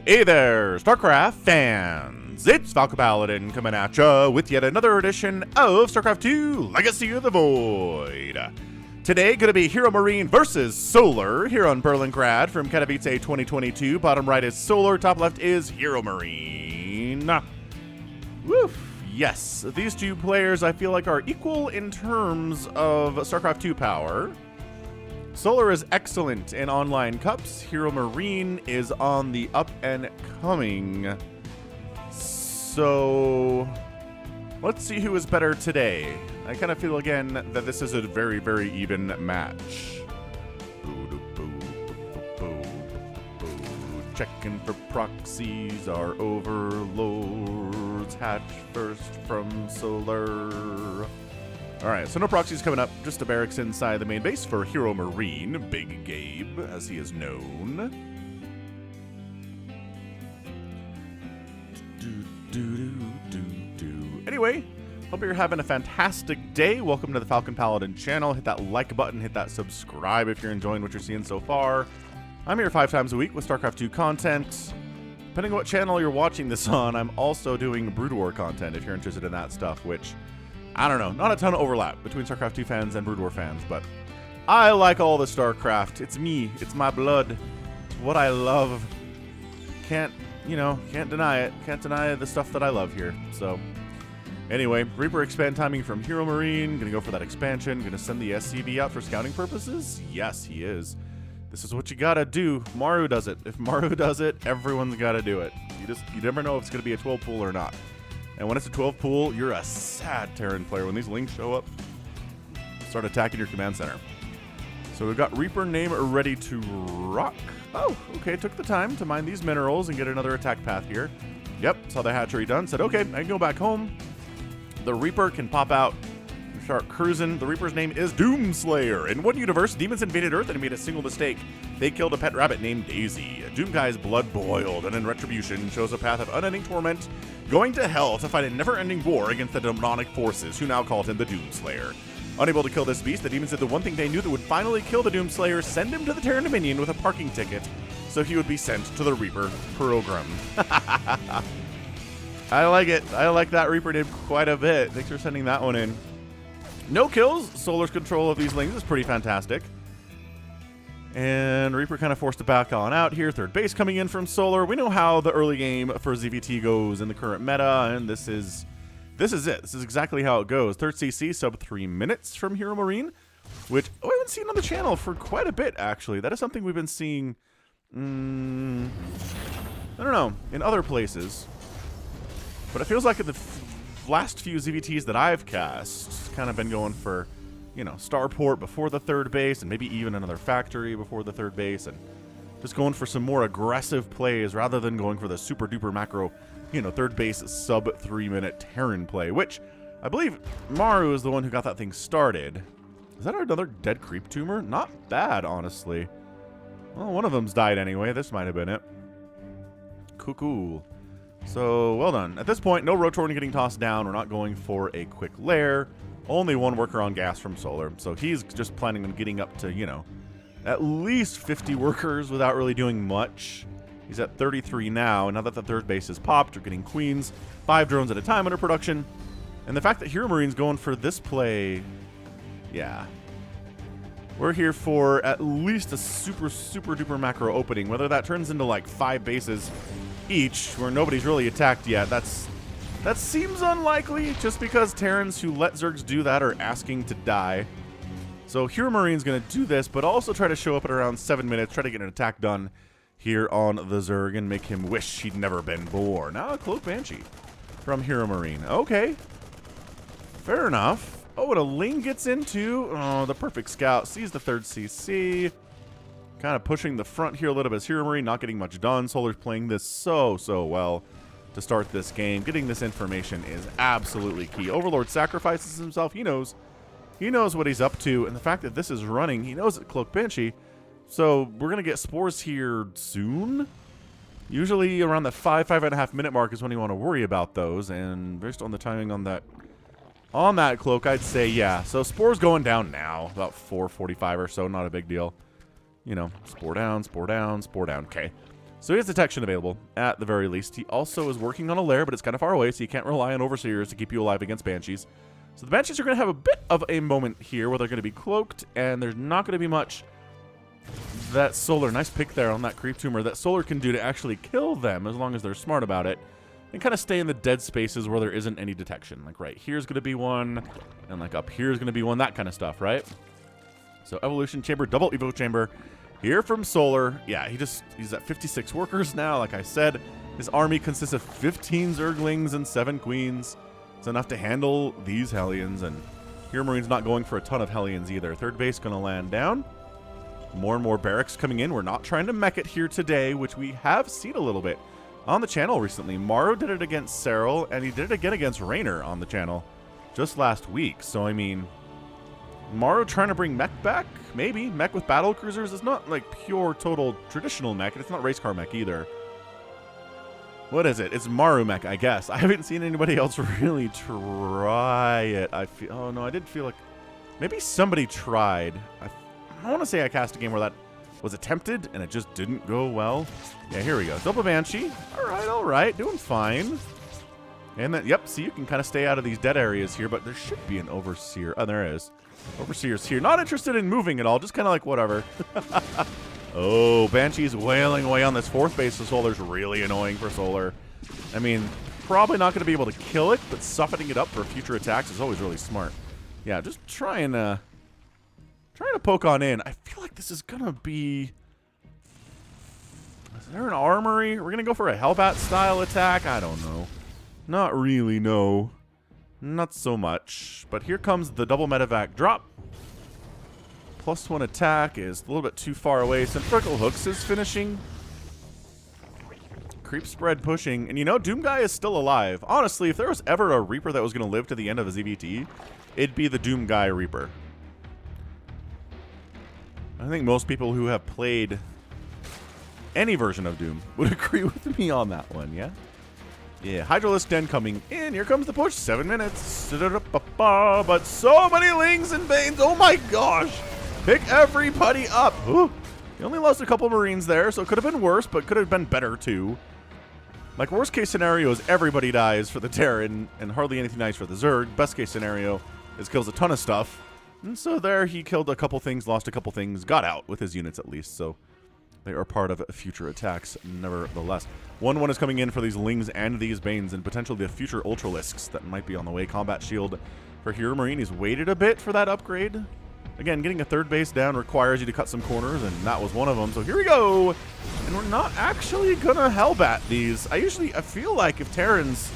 Hey there, StarCraft fans! It's Falcon Paladin coming at ya with yet another edition of StarCraft 2 Legacy of the Void. Today, gonna be HeRoMaRinE versus Solar here on Berlingrad from Katowice 2022. Bottom right is Solar, top left is HeRoMaRinE. Woof! Yes, these two players I feel like are equal in terms of StarCraft 2 power. Solar is excellent in online cups. HeRoMaRinE is on the up and coming. So let's see who is better today. I kind of feel again that this is a very, very even match. Checking for proxies, our overlords hatch first from Solar. Alright, so no proxies coming up, just a barracks inside the main base for HeRoMaRinE, Big Gabe, as he is known. Anyway, hope you're having a fantastic day. Welcome to the Falcon Paladin channel. Hit that like button, hit that subscribe if you're enjoying what you're seeing so far. I'm here 5 times a week with StarCraft 2 content. Depending on what channel you're watching this on, I'm also doing Brood War content if you're interested in that stuff, which... I don't know, not a ton of overlap between StarCraft 2 fans and Brood War fans, but I like all the StarCraft. It's me. It's my blood. It's what I love. Can't deny it. Can't deny the stuff that I love here. So, anyway, Reaper expand timing from HeRoMaRinE. Gonna go for that expansion. Gonna send the SCV out for scouting purposes? Yes, he is. This is what you gotta do. Maru does it. If Maru does it, everyone's gotta do it. You never know if it's gonna be a 12 pool or not. And when it's a 12 pool, you're a sad Terran player. When these links show up, start attacking your command center. So we've got Reaper name ready to rock. Oh, okay, took the time to mine these minerals and get another attack path here. Yep, saw the hatchery done. Said, okay, I can go back home. The Reaper can pop out and start cruising. The Reaper's name is Doomslayer. In one universe, demons invaded Earth and made a single mistake. They killed a pet rabbit named Daisy. Doomguy's blood boiled, and in retribution, chose a path of unending torment, going to hell to fight a never-ending war against the demonic forces, who now called him the Doomslayer. Unable to kill this beast, the demons did the one thing they knew that would finally kill the Doomslayer: send him to the Terran Dominion with a parking ticket, so he would be sent to the Reaper program. I like it. I like that Reaper name quite a bit. Thanks for sending that one in. No kills. Solar's control of these lings is pretty fantastic. And Reaper kind of forced to back on out here. Third base coming in from Solar. We know how the early game for ZVT goes in the current meta, and this is it. This is exactly how it goes. Third CC, sub 3 minutes from HeRoMaRinE, which we haven't seen on the channel for quite a bit, actually. That is something we've been seeing, I don't know, in other places. But it feels like in the last few ZVTs that I've cast, kind of been going for, you know, starport before the third base, and maybe even another factory before the third base, and just going for some more aggressive plays rather than going for the super duper macro, you know, third base sub 3 minute Terran play, which I believe Maru is the one who got that thing started. Is that another dead creep tumor? Not bad, honestly. Well, one of them's died anyway. This might have been it. Cool. So, well done. At this point, no Rotorn getting tossed down. We're not going for a quick lair. Only one worker on gas from Solar, so he's just planning on getting up to, you know, at least 50 workers without really doing much. He's at 33 now, and now that the third base is popped, we're getting queens, 5 drones at a time under production. And the fact that HeRoMaRinE's going for this play, yeah. We're here for at least a super duper macro opening, whether that turns into like 5 bases each, where nobody's really attacked yet. That seems unlikely, just because Terrans who let Zergs do that are asking to die. So HeRoMaRinE's going to do this, but also try to show up at around 7 minutes, try to get an attack done here on the Zerg and make him wish he'd never been born. Now a Cloak Banshee from HeRoMaRinE. Okay. Fair enough. Oh, and a Ling gets into... Oh, the perfect scout. Sees the third CC. Kind of pushing the front here a little bit as HeRoMaRinE, not getting much done. Solar's playing this so well to start this game. Getting this information is absolutely key. Overlord sacrifices himself. He knows what he's up to, and the fact that this is running, he knows it's Cloak Banshee. So we're gonna get spores here soon. Usually around the 5.5 minute mark is when you want to worry about those, and based on the timing on that cloak, I'd say yeah. So spores going down now, about 4:45 or so, not a big deal. You know, spore down, spore down, spore down. Okay. So he has detection available, at the very least. He also is working on a lair, but it's kind of far away, so you can't rely on Overseers to keep you alive against Banshees. So the Banshees are going to have a bit of a moment here where they're going to be cloaked, and there's not going to be much that Solar, nice pick there on that Creep Tumor, that Solar can do to actually kill them as long as they're smart about it. And kind of stay in the dead spaces where there isn't any detection. Like right here's going to be one, and like up here's going to be one, that kind of stuff, right? So Evolution Chamber, double Evo Chamber. Here from Solar, yeah, he's at 56 workers now, like I said. His army consists of 15 Zerglings and 7 Queens. It's enough to handle these Hellions, and HeRoMaRiNE's not going for a ton of Hellions either. Third base gonna land down. More and more barracks coming in. We're not trying to mech it here today, which we have seen a little bit on the channel recently. Maro did it against Serral, and he did it again against Raynor on the channel just last week. So, I mean, Maro trying to bring mech back? Maybe. Mech with battle cruisers is not like pure, total traditional mech, and it's not race car mech either. What is it? It's Maru mech, I guess. I haven't seen anybody else really try it. Oh no, I did feel like maybe somebody tried. I want to say I cast a game where that was attempted and it just didn't go well. Yeah, here we go. Double Banshee. All right, doing fine. And then, yep, see, you can kind of stay out of these dead areas here, but there should be an Overseer. Oh, there is. Overseer's here. Not interested in moving at all, just kind of like whatever. Oh, Banshee's wailing away on this fourth base, so Solar's really annoying for Solar. I mean, probably not going to be able to kill it, but softening it up for future attacks is always really smart. Yeah, just trying to poke on in. I feel like this is going to be... Is there an armory? We're going to go for a Hellbat style attack? I don't know. Not really, no. Not so much. But here comes the double medevac drop. +1 attack is a little bit too far away. Centrifugal Hooks is finishing. Creep spread pushing. And you know, Doom Guy is still alive. Honestly, if there was ever a Reaper that was going to live to the end of a ZVT, it'd be the Doom Guy Reaper. I think most people who have played any version of Doom would agree with me on that one, yeah? Yeah, Hydralisk Den coming in. Here comes the push. 7 minutes. But so many Lings and Banes. Oh my gosh. Pick everybody up. Ooh. He only lost a couple Marines there, so it could have been worse, but could have been better too. Like, worst case scenario is everybody dies for the Terran and hardly anything nice for the Zerg. Best case scenario is kills a ton of stuff. And so there he killed a couple things, lost a couple things, got out with his units at least. So they are part of future attacks nevertheless. 1-1 is coming in for these Lings and these Banes and potentially the future Ultralisks that might be on the way. Combat Shield for HeRoMaRiNE. He's waited a bit for that upgrade. Again, getting a third base down requires you to cut some corners, and that was one of them. So here we go. And we're not actually going to Hellbat these. I feel like if Terrans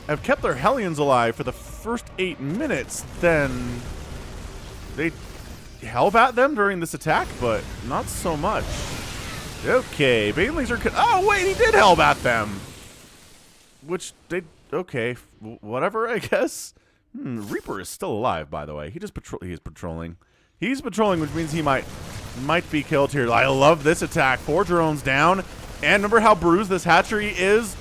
have kept their Hellions alive for the first 8 minutes, then they Hellbat them during this attack, but not so much. Okay, Banelings are... Oh, wait, he did Hellbat them. Which they... Okay, whatever, I guess. Reaper is still alive, by the way. He's patrolling. He's patrolling, which means he might be killed here. I love this attack. 4 drones down. And remember how bruised this hatchery is?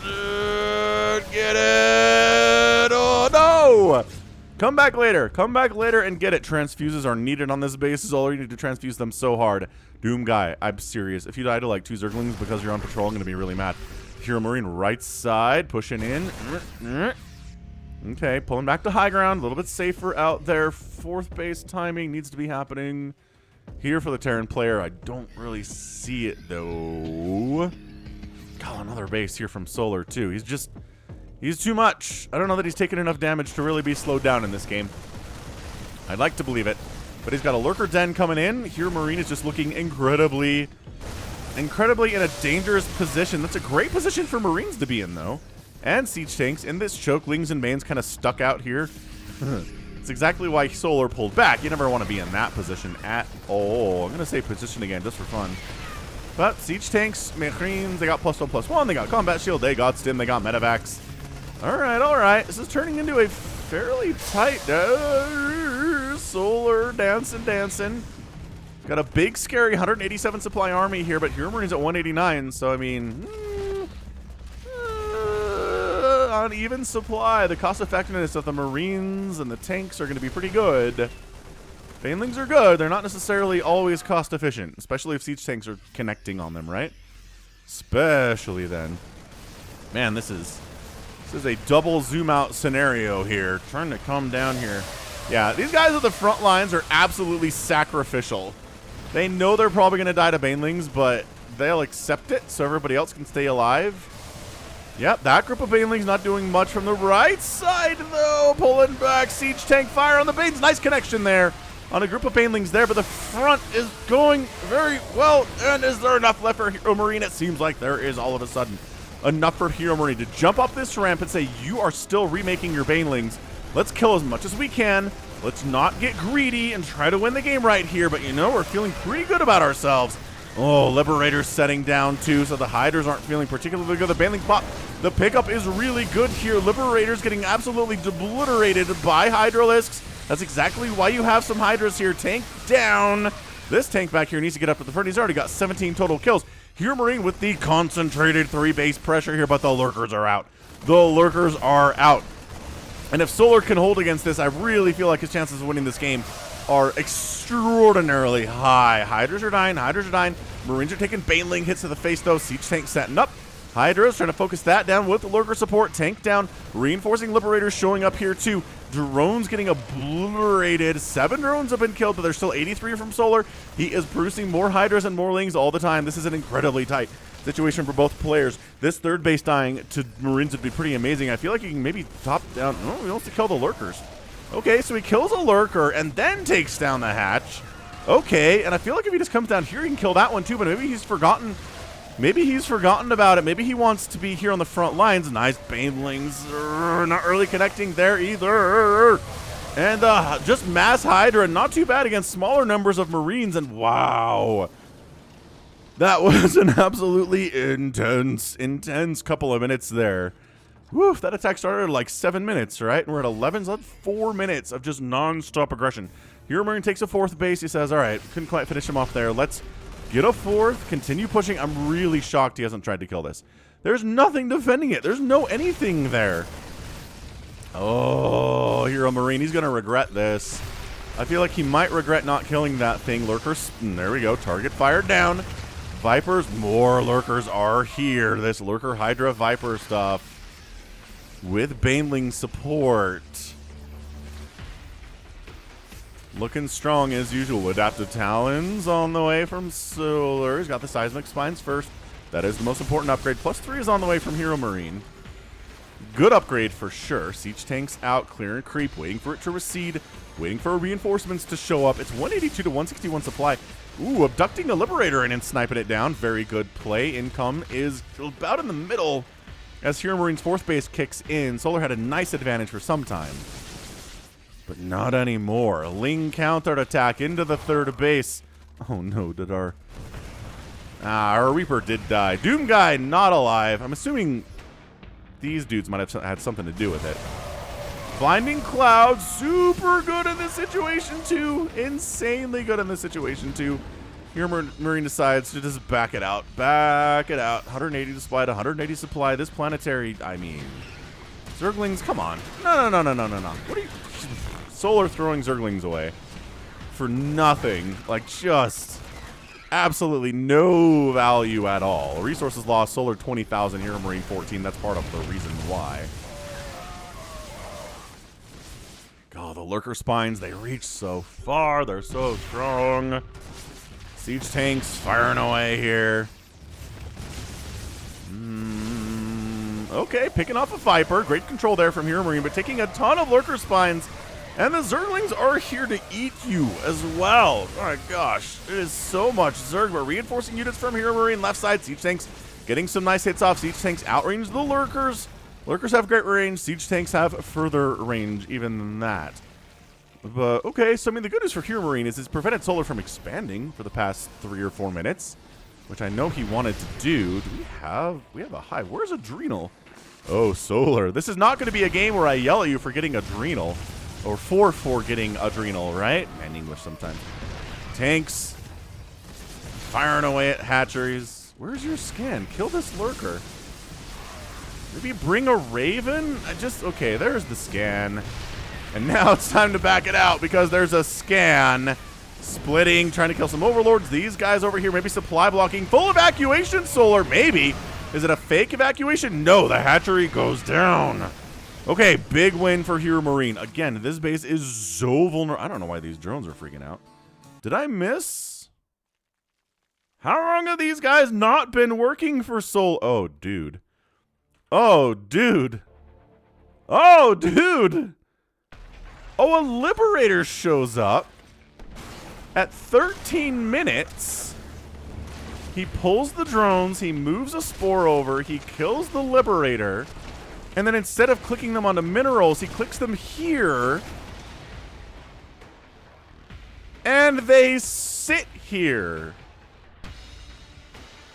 Get it! Oh, no! Come back later. Come back later and get it. Transfuses are needed on this base. All you need to transfuse them so hard. Doom Guy, I'm serious. If you die to like 2 Zerglings because you're on patrol, I'm going to be really mad. HeRoMaRiNE right side, pushing in. Okay, pulling back to high ground. A little bit safer out there. 4th base timing needs to be happening here for the Terran player. I don't really see it, though. God, another base here from Solar, too. He's too much. I don't know that he's taken enough damage to really be slowed down in this game. I'd like to believe it. But he's got a Lurker Den coming in. HeRoMaRiNE is just looking incredibly in a dangerous position. That's a great position for Marines to be in, though. And Siege Tanks in this choke. Lings and Banes kind of stuck out here. It's exactly why Solar pulled back. You never want to be in that position at all. I'm going to say position again just for fun. But Siege Tanks, Marines, they got +1/+1. They got Combat Shield. They got Stim. They got Medevacs. All right. This is turning into a fairly tight... Solar dancing. Got a big, scary 187 supply army here, but HeRoMaRiNE's at 189, so I mean... on even supply, the cost effectiveness of the Marines and the tanks are going to be pretty good. Banelings are good. They're not necessarily always cost efficient, especially if Siege Tanks are connecting on them, right? Especially then. Man, this is a double zoom out scenario here. Trying to come down here. Yeah, these guys at the front lines are absolutely sacrificial. They know they're probably going to die to banelings, but they'll accept it so everybody else can stay alive. Yep, that group of banelings not doing much from the right side, though. Pulling back, siege tank fire on the banes. Nice connection there on a group of banelings there, but the front is going very well. And is there enough left for HeRoMaRiNE? It seems like there is all of a sudden enough for HeRoMaRiNE to jump up this ramp and say, you are still remaking your banelings. Let's kill as much as we can. Let's not get greedy and try to win the game right here. But, you know, we're feeling pretty good about ourselves. Oh, Liberator's setting down, too, so the Hydras aren't feeling particularly good. The Baneling pop, the pickup is really good here. Liberator's getting absolutely obliterated by Hydralisks. That's exactly why you have some Hydras here. Tank down. This tank back here needs to get up to the front. He's already got 17 total kills. HeRoMaRiNE with the concentrated 3 base pressure here, but the Lurkers are out. The Lurkers are out. And if Solar can hold against this, I really feel like his chances of winning this game are extraordinarily high. Hydras are dying. Hydras are dying. Marines are taking Baneling hits to the face, though. Siege tank setting up. Hydra's trying to focus that down with the Lurker support. Tank down. Reinforcing Liberators showing up here, too. Drones getting obliterated. 7 drones have been killed, but there's still 83 from Solar. He is producing more Hydras and more Lings all the time. This is an incredibly tight situation for both players. This third base dying to Marines would be pretty amazing. I feel like he can maybe top down. Oh, he wants to kill the Lurkers. Okay, so he kills a Lurker and then takes down the hatch. Okay, and I feel like if he just comes down here, he can kill that one too, but maybe he's forgotten. Maybe he's forgotten about it. Maybe he wants to be here on the front lines. Nice Banelings. Not really connecting there either. And just mass Hydra. Not too bad against smaller numbers of Marines. And wow. That was an absolutely intense couple of minutes there. Woof, that attack started at like 7 minutes, right? And we're at 11, so that's 4 minutes of just non-stop aggression. HeRoMaRiNE takes a 4th base. He says, all right, couldn't quite finish him off there. Let's get a 4th, continue pushing. I'm really shocked he hasn't tried to kill this. There's nothing defending it. There's no anything there. Oh, HeRoMaRiNE, he's going to regret this. I feel like he might regret not killing that thing. Lurkers, there we go. Target fired down. Vipers, more Lurkers are here. This Lurker Hydra Viper stuff. With Baneling support. Looking strong as usual. Adaptive Talons on the way from Solar. He's got the Seismic Spines first. That is the most important upgrade. +3 is on the way from HeRoMaRiNE. Good upgrade for sure. Siege tanks out, clear and creep, waiting for it to recede, waiting for reinforcements to show up. It's 182 to 161 supply. Ooh, abducting the Liberator and sniping it down. Very good play. Income is about in the middle. As HeRoMaRiNE's 4th base kicks in, Solar had a nice advantage for some time. But not anymore. Ling countered attack into the 3rd base. Oh no, did our Reaper did die. Doom Guy not alive. I'm assuming these dudes might have had something to do with it. Blinding Cloud, super good in this situation too. Insanely good in this situation too. HeRoMaRiNE decides to just back it out. Back it out. 180 supply to 180 supply. This planetary, I mean, Zerglings, come on. No. What are you? Solar throwing Zerglings away for nothing. Like, just absolutely no value at all. Resources lost. Solar 20,000. HeRoMaRiNE 14. That's part of the reason why. God, the Lurker Spines, they reach so far. They're so strong. Siege tanks firing away here. Okay, picking off a Viper. Great control there from HeRoMaRiNE, but taking a ton of Lurker Spines. And the Zerglings are here to eat you as well. Oh my gosh, it is so much Zerg. We're reinforcing units from HeRoMaRiNE. Left side, Siege tanks getting some nice hits off. Siege tanks outrange the Lurkers. Lurkers have great range. Siege tanks have further range even than that. But, okay, so, I mean, the good news for HeRoMaRiNE is it's prevented Solar from expanding for the past 3 or 4 minutes, which I know he wanted to do. Do we have a hive? Where's Adrenal? Oh, Solar. This is not going to be a game where I yell at you for getting Adrenal, or for getting Adrenal, right? Man, English sometimes. Tanks. Firing away at hatcheries. Where's your scan? Kill this Lurker. Maybe bring a Raven? Okay, there's the scan. And now it's time to back it out because there's a scan. Splitting, trying to kill some overlords. These guys over here, maybe supply blocking. Full evacuation, Solar, maybe. Is it a fake evacuation? No, the hatchery goes down. Okay, big win for HeRoMaRinE. Again, this base is so vulnerable. I don't know why these drones are freaking out. Did I miss? How long have these guys not been working for Sol? Oh, dude. Oh, dude. Oh, dude. Oh, a Liberator shows up at 13 minutes. He pulls the drones. He moves a Spore over. He kills the Liberator. And then instead of clicking them onto minerals, he clicks them here. And they sit here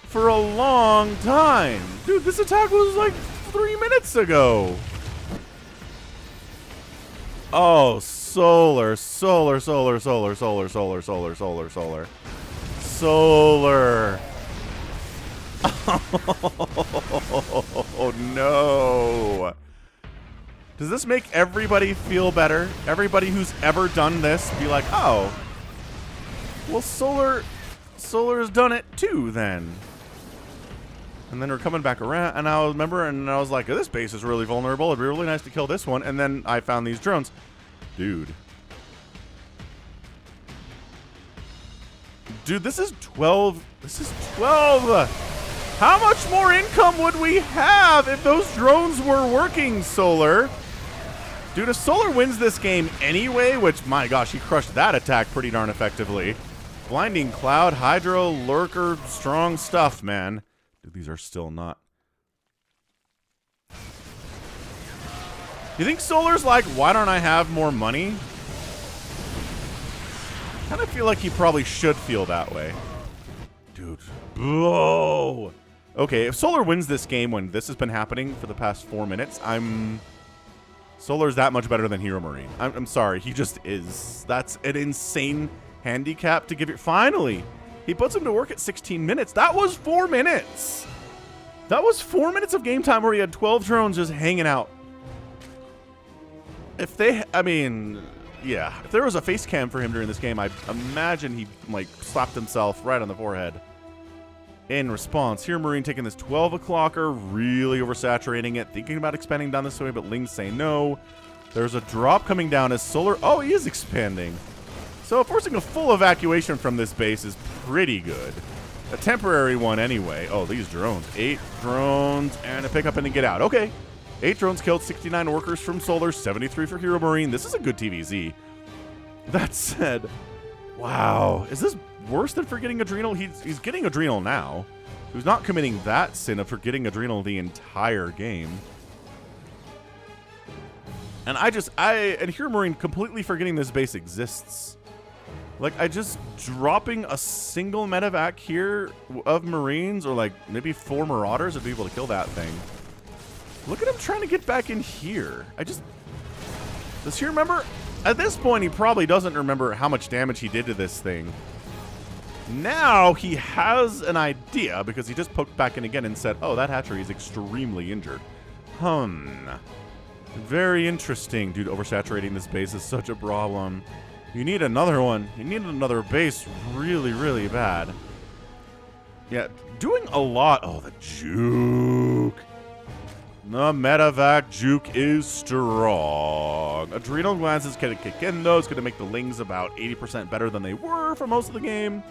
for a long time. Dude, this attack was like 3 minutes ago. Oh, solar. Oh, no. Does this make everybody feel better? Everybody who's ever done this be like, oh, well, Solar's done it too then. And then we're coming back around, and I remember, and I was like, oh, this base is really vulnerable. It'd be really nice to kill this one. And then I found these drones. Dude, this is 12. This is 12. How much more income would we have if those drones were working, Solar? Dude, if Solar wins this game anyway, which, my gosh, he crushed that attack pretty darn effectively. Blinding Cloud, Hydro, Lurker, strong stuff, man. Dude, these are still not. You think Solar's like, why don't I have more money? I kind of feel like he probably should feel that way. Dude. Whoa. Okay, if Solar wins this game when this has been happening for the past 4 minutes, Solar's that much better than HeRoMaRinE. I'm sorry, he just is. That's an insane handicap to give it. Finally, he puts him to work at 16 minutes. That was 4 minutes. That was 4 minutes of game time where he had 12 drones just hanging out. If they, yeah, if there was a face cam for him during this game, I imagine he like slapped himself right on the forehead. In response, HeRoMaRinE taking this 12 o'clocker, really oversaturating it, thinking about expanding down this way, but Ling's saying no. There's a drop coming down as Solar, oh, he is expanding. So forcing a full evacuation from this base is pretty good. A temporary one anyway. Oh, these drones. 8 drones and a pick up and a get out. Okay. 8 drones killed, 69 workers from Solar, 73 for HeRoMaRinE. This is a good TVZ. That said, wow. Is this worse than forgetting Adrenal? He's getting Adrenal now. He's not committing that sin of forgetting Adrenal the entire game. And and HeRoMaRinE completely forgetting this base exists. Like, I just dropping a single medevac here of Marines, or like maybe 4 Marauders would be able to kill that thing. Look at him trying to get back in here. Does he remember? At this point, he probably doesn't remember how much damage he did to this thing. Now he has an idea because he just poked back in again and said, oh, that hatchery is extremely injured. Very interesting. Dude, oversaturating this base is such a problem. You need another one. You need another base really, really bad. Yeah, doing a lot. Oh, the juke. The medevac juke is strong. Adrenal Glands is going to kick in, though. It's going to make the Lings about 80% better than they were for most of the game,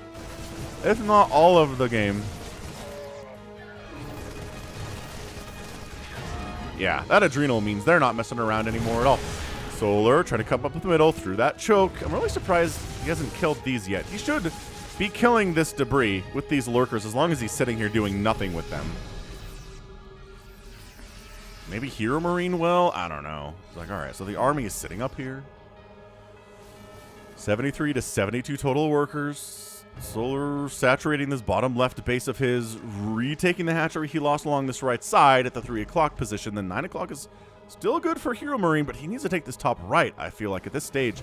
if not all of the game. Yeah, that Adrenal means they're not messing around anymore at all. Solar trying to come up with the middle through that choke. I'm really surprised he hasn't killed these yet. He should be killing this debris with these lurkers as long as he's sitting here doing nothing with them. Maybe HeRoMaRinE will? I don't know. It's like, all right, so the army is sitting up here. 73 to 72 total workers. Solar saturating this bottom left base of his, retaking the hatchery he lost along this right side at the 3 o'clock position. Then 9 o'clock is still good for HeRoMaRinE, but he needs to take this top right, I feel like, at this stage.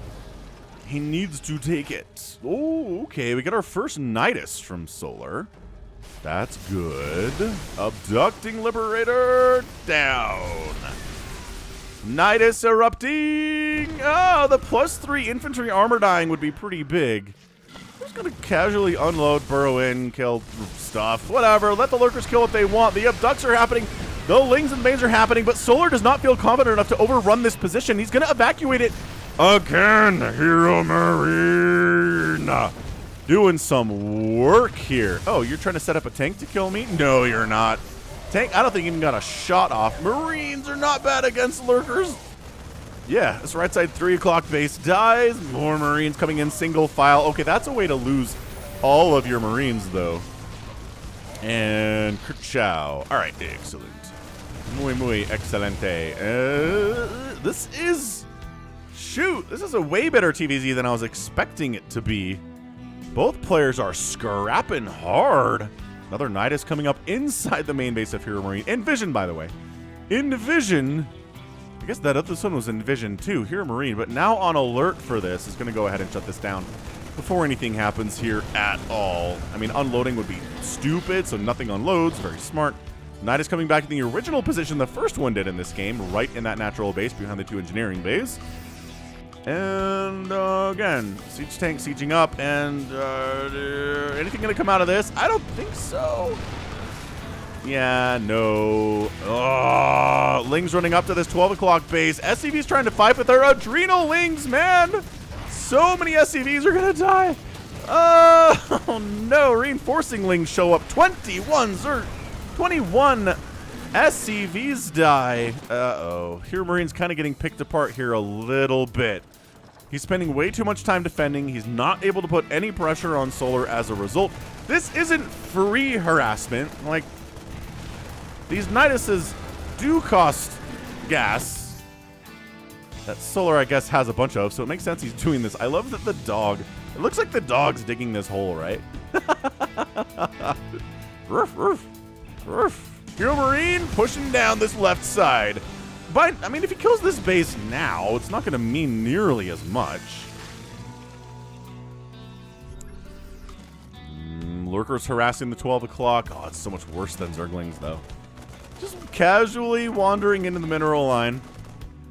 He needs to take it. Oh, okay. We get our first Nidus from Solar. That's good. Abducting Liberator down. Nidus erupting. Oh, the +3 infantry armor dying would be pretty big. Just gonna casually unload, burrow in, kill stuff, whatever. Let the lurkers kill what they want. The abducts are happening. The lings and banes are happening, but Solar does not feel confident enough to overrun this position. He's gonna evacuate it again. HeRoMaRinE doing some work here. Oh, you're trying to set up a tank to kill me? No, you're not. Tank, I don't think even got a shot off. Marines are not bad against lurkers. Yeah, this right side 3 o'clock base dies. More Marines coming in single file. Okay, that's a way to lose all of your Marines, though. And Kerchow. All right, excellent. Muy excelente. This is... Shoot, this is a way better TVZ than I was expecting it to be. Both players are scrapping hard. Another Nidus coming up inside the main base of HeRoMaRinE. Envision, by the way. Envision... I guess that other one was Envision too, HeRoMaRinE, but now on alert for this is going to go ahead and shut this down before anything happens here at all. I mean, unloading would be stupid, so nothing unloads. Very smart. Knight is coming back in the original position the first one did in this game, right in that natural base behind the 2 engineering bays. And again, siege tank sieging up, and anything going to come out of this? I don't think so. Yeah, no. Oh, Ling's running up to this 12 o'clock base. SCV's trying to fight with their adrenal Lings, man. So many SCVs are going to die. Oh, no. Reinforcing Lings show up. 21 SCVs die. Uh-oh. HeRoMaRinE's kind of getting picked apart here a little bit. He's spending way too much time defending. He's not able to put any pressure on Solar as a result. This isn't free harassment. Like, these Niduses do cost gas that Solar, I guess, has a bunch of, so it makes sense he's doing this. I love that the dog, it looks like the dog's digging this hole, right? Roof, roof, roof. HeRoMaRinE pushing down this left side. But, I mean, if he kills this base now, it's not going to mean nearly as much. Lurkers harassing the 12 o'clock. Oh, it's so much worse than Zerglings, though. Just casually wandering into the mineral line.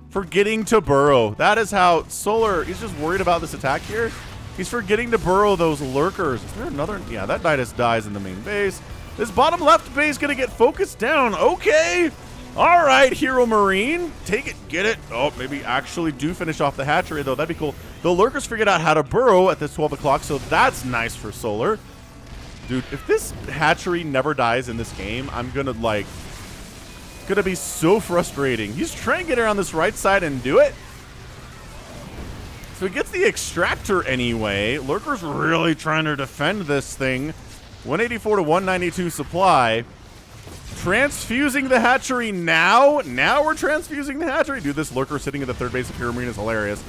Forgetting to burrow. That is how Solar, he's just worried about this attack here. He's forgetting to burrow those lurkers. Is there another? Yeah, that Nidus dies in the main base. This bottom left base going to get focused down. Okay. All right, HeRoMaRinE. Take it, get it. Oh, maybe actually do finish off the hatchery, though. That'd be cool. The lurkers figured out how to burrow at this 12 o'clock, so that's nice for Solar. Dude, if this hatchery never dies in this game, I'm going to, like... gonna be so frustrating. He's trying to get around this right side and do it. So he gets the extractor anyway. Lurker's really trying to defend this thing. 184 to 192 supply. Transfusing the hatchery now. Now we're transfusing the hatchery. Dude, this lurker sitting at the third base of HeRoMaRinE is hilarious.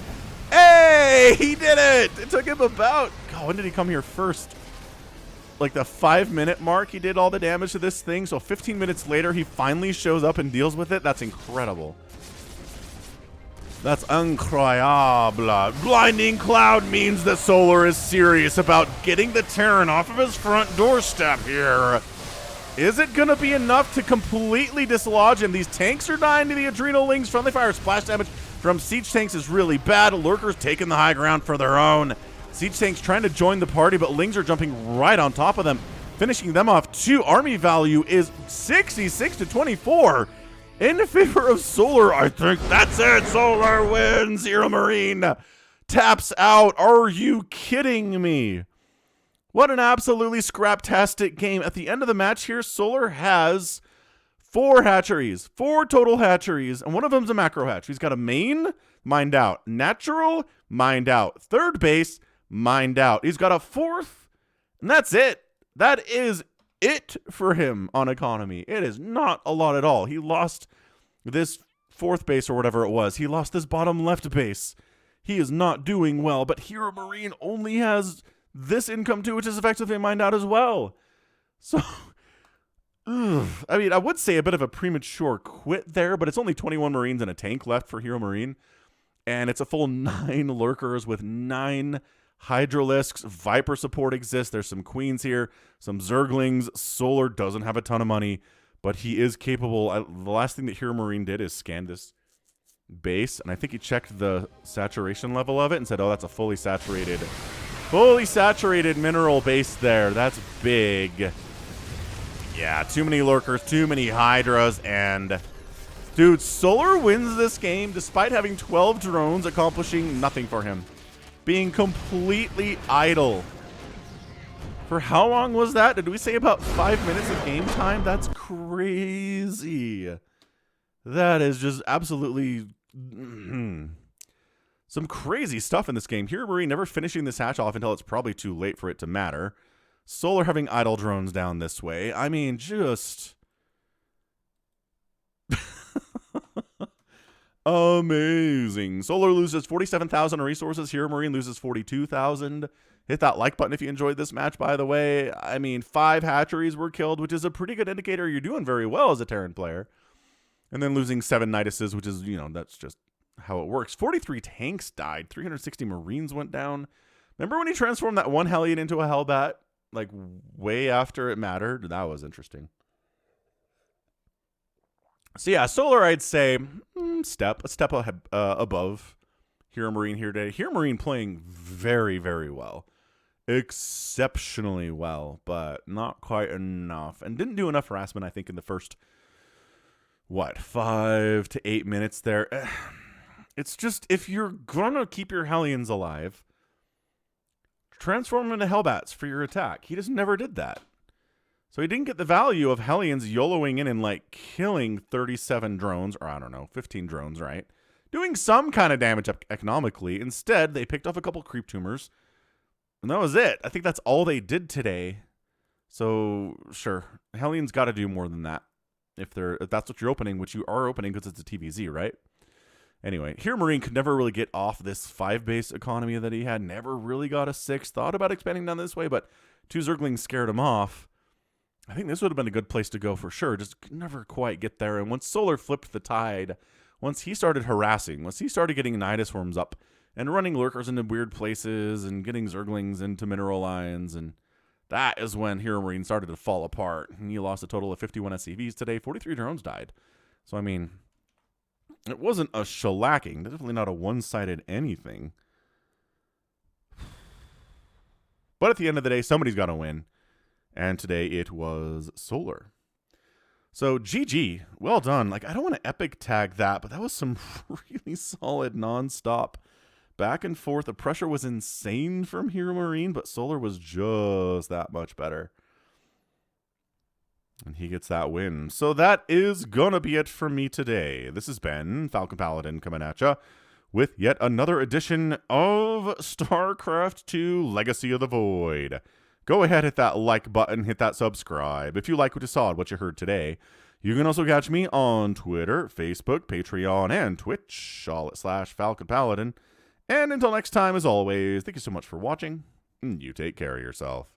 Hey, he did it. It took him about, God, when did he come here first? Like the 5-minute mark, he did all the damage to this thing. So 15 minutes later, he finally shows up and deals with it. That's incredible. That's incroyable. Blinding Cloud means that Solar is serious about getting the Terran off of his front doorstep here. Is it going to be enough to completely dislodge him? These tanks are dying to the adrenal Lings. Friendly fire splash damage from siege tanks is really bad. Lurkers taking the high ground for their own. Siege tanks trying to join the party, but Lings are jumping right on top of them, finishing them off too. Army value is 66 to 24 in favor of Solar. I think that's it. Solar wins. HeRoMaRinE taps out. Are you kidding me? What an absolutely scraptastic game. At the end of the match here, Solar has 4 hatcheries, 4 total hatcheries, and one of them's a macro hatch. He's got a main, mined out. Natural, mined out. Third base, mined out. He's got a 4th, and that's it. That is it for him on economy. It is not a lot at all. He lost this 4th base or whatever it was. He lost this bottom left base. He is not doing well, but HeRoMaRinE only has this income too, which is effectively mined out as well. So, I mean, I would say a bit of a premature quit there, but it's only 21 Marines and a tank left for HeRoMaRinE, and it's a full 9 lurkers with 9 Hydralisks. Viper support exists. There's some queens here, some Zerglings. Solar doesn't have a ton of money, but he is capable. The last thing that HeRoMaRinE did is scan this base, and I think he checked the saturation level of it and said, oh, that's a fully saturated Fully saturated mineral base there. That's big. Yeah, too many lurkers, too many hydras, and dude, Solar wins this game despite having 12 drones accomplishing nothing for him. Being completely idle. For how long was that? Did we say about 5 minutes of game time? That's crazy. That is just absolutely some crazy stuff in this game. HeRoMaRinE never finishing this hatch off until it's probably too late for it to matter. Solar having idle drones down this way. I mean, just amazing. Solar loses 47,000 resources. HeRoMaRinE loses 42,000. Hit that like button if you enjoyed this match, by the way. I mean, 5 hatcheries were killed, which is a pretty good indicator you're doing very well as a Terran player. And then losing 7 Niduses, which is, you know, that's just how it works. 43 tanks died. 360 Marines went down. Remember when he transformed that one Hellion into a Hellbat? Like, way after it mattered? That was interesting. So, yeah, Solar, I'd say, a step above HeRoMaRinE here today. HeRoMaRinE playing very, very well. Exceptionally well, but not quite enough. And didn't do enough harassment, I think, in the first, 5 to 8 minutes there. It's just, if you're gonna keep your Hellions alive, transform them into Hellbats for your attack. He just never did that. So he didn't get the value of Hellions YOLOing in and, like, killing 37 drones, or I don't know, 15 drones, right? Doing some kind of damage economically. Instead, they picked off a couple creep tumors, and that was it. I think that's all they did today. So, sure, Hellions got to do more than that. If that's what you're opening, which you are opening because it's a TVZ, right? Anyway, HeRoMaRinE could never really get off this 5-base economy that he had. Never really got a 6. Thought about expanding down this way, but 2 Zerglings scared him off. I think this would have been a good place to go for sure. Just could never quite get there. And once Solar flipped the tide, once he started harassing, once he started getting Nidus Worms up and running lurkers into weird places and getting Zerglings into mineral lines, and that is when HeRoMaRinE started to fall apart. And he lost a total of 51 SCVs today. 43 drones died. So, I mean, it wasn't a shellacking. Definitely not a one-sided anything. But at the end of the day, somebody's got to win. And today it was Solar. So GG, well done. Like, I don't want to epic tag that, but that was some really solid nonstop back and forth. The pressure was insane from HeRoMaRinE, but Solar was just that much better. And he gets that win. So that is gonna be it from me today. This has been Falcon Paladin coming at ya with yet another edition of StarCraft 2 Legacy of the Void. Go ahead, hit that like button, hit that subscribe. If you like what you saw and what you heard today, you can also catch me on Twitter, Facebook, Patreon, and Twitch, all at /Falcon Paladin. And until next time, as always, thank you so much for watching, and you take care of yourself.